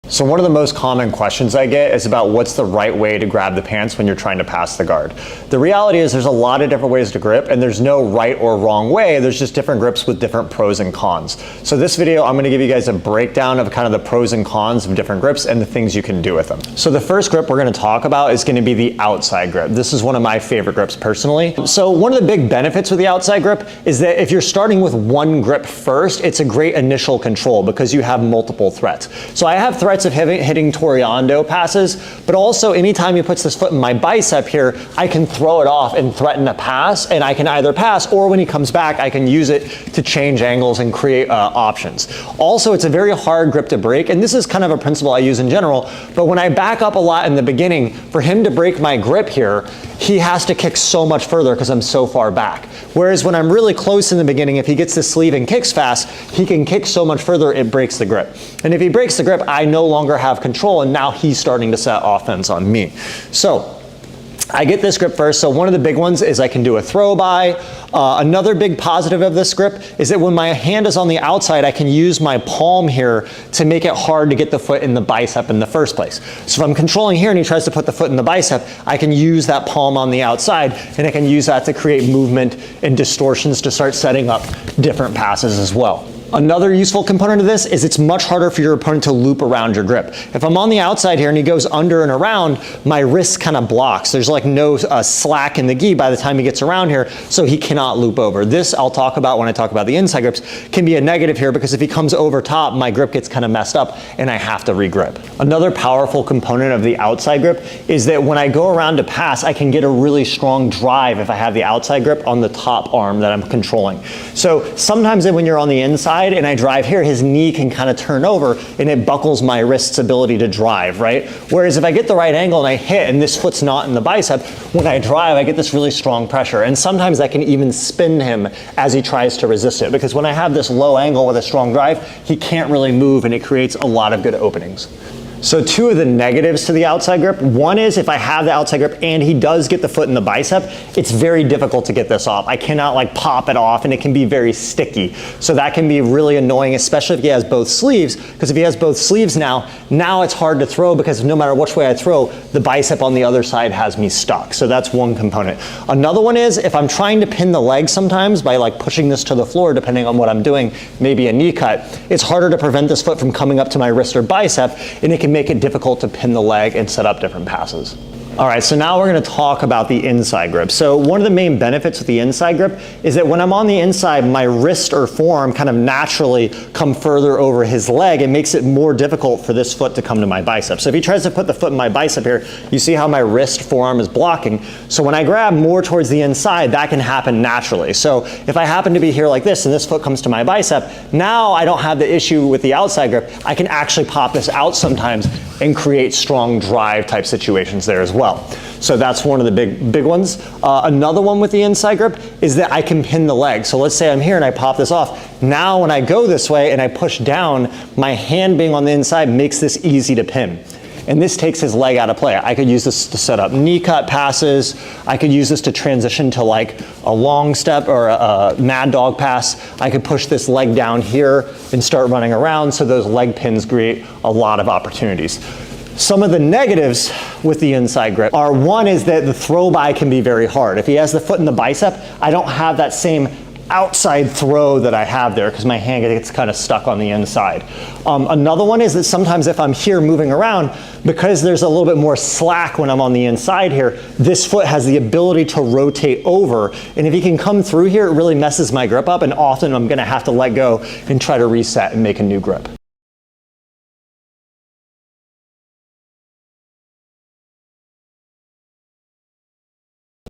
So one of the most common questions I get is about what's the right way to grab the pants when you're trying to pass the guard. The reality is there's a lot of different ways to grip, and there's no right or wrong way. There's just different grips with different pros and cons. So this video, I'm gonna give you guys a breakdown of kind of the pros and cons of different grips and the things you can do with them. So the first grip we're gonna talk about is gonna be the outside grip. This is one of my favorite grips personally. So one of the big benefits with the outside grip is that if you're starting with one grip first, it's a great initial control because you have multiple threats. So I have threats of hitting Toreando passes, but also anytime he puts this foot in my bicep here, I can throw it off and threaten a pass, and I can either pass, or when he comes back, I can use it to change angles and create options. Also, it's a very hard grip to break, and this is kind of a principle I use in general, but when I back up a lot in the beginning, for him to break my grip here, he has to kick so much further because I'm so far back. Whereas when I'm really close in the beginning, if he gets the sleeve and kicks fast, he can kick so much further, it breaks the grip. And if he breaks the grip, I no longer have control, and now he's starting to set offense on me. So I get this grip first. So one of the big ones is I can do a throw by. Another big positive of this grip is that when my hand is on the outside, I can use my palm here to make it hard to get the foot in the bicep in the first place. So if I'm controlling here and he tries to put the foot in the bicep, I can use that palm on the outside, and I can use that to create movement and distortions to start setting up different passes as well. Another useful component of this is it's much harder for your opponent to loop around your grip. If I'm on the outside here and he goes under and around, my wrist kind of blocks. There's like no slack in the gi by the time he gets around here, so he cannot loop over. This I'll talk about when I talk about the inside grips, can be a negative here because if he comes over top, my grip gets kind of messed up and I have to re-grip. Another powerful component of the outside grip is that when I go around to pass, I can get a really strong drive if I have the outside grip on the top arm that I'm controlling. So sometimes when you're on the inside and I drive here, his knee can kind of turn over and it buckles my wrist's ability to drive, right? Whereas if I get the right angle and I hit and this foot's not in the bicep, when I drive, I get this really strong pressure. And sometimes I can even spin him as he tries to resist it, because when I have this low angle with a strong drive, he can't really move and it creates a lot of good openings. So two of the negatives to the outside grip, one is if I have the outside grip and he does get the foot in the bicep, it's very difficult to get this off. I cannot like pop it off, and it can be very sticky. So that can be really annoying, especially if he has both sleeves, because if he has both sleeves now it's hard to throw because no matter which way I throw, the bicep on the other side has me stuck. So that's one component. Another one is if I'm trying to pin the leg sometimes by like pushing this to the floor, depending on what I'm doing, maybe a knee cut, it's harder to prevent this foot from coming up to my wrist or bicep, and it can make it difficult to pin the leg and set up different passes. All right, so now we're gonna talk about the inside grip. So one of the main benefits with the inside grip is that when I'm on the inside, my wrist or forearm kind of naturally come further over his leg. It makes it more difficult for this foot to come to my bicep. So if he tries to put the foot in my bicep here, you see how my wrist, forearm is blocking. So when I grab more towards the inside, that can happen naturally. So if I happen to be here like this and this foot comes to my bicep, now I don't have the issue with the outside grip. I can actually pop this out sometimes and create strong drive type situations there as well. So that's one of the big ones. Another one with the inside grip is that I can pin the leg. So let's say I'm here and I pop this off. Now when I go this way and I push down, my hand being on the inside makes this easy to pin. And this takes his leg out of play. I could use this to set up knee cut passes. I could use this to transition to like a long step or a mad dog pass. I could push this leg down here and start running around, so those leg pins create a lot of opportunities. Some of the negatives with the inside grip are, one is that the throw by can be very hard. If he has the foot in the bicep, I don't have that same outside throw that I have there because my hand gets kind of stuck on the inside. Another one is that sometimes if I'm here moving around, because there's a little bit more slack when I'm on the inside here, this foot has the ability to rotate over, and if he can come through here, it really messes my grip up, and often I'm gonna have to let go and try to reset and make a new grip.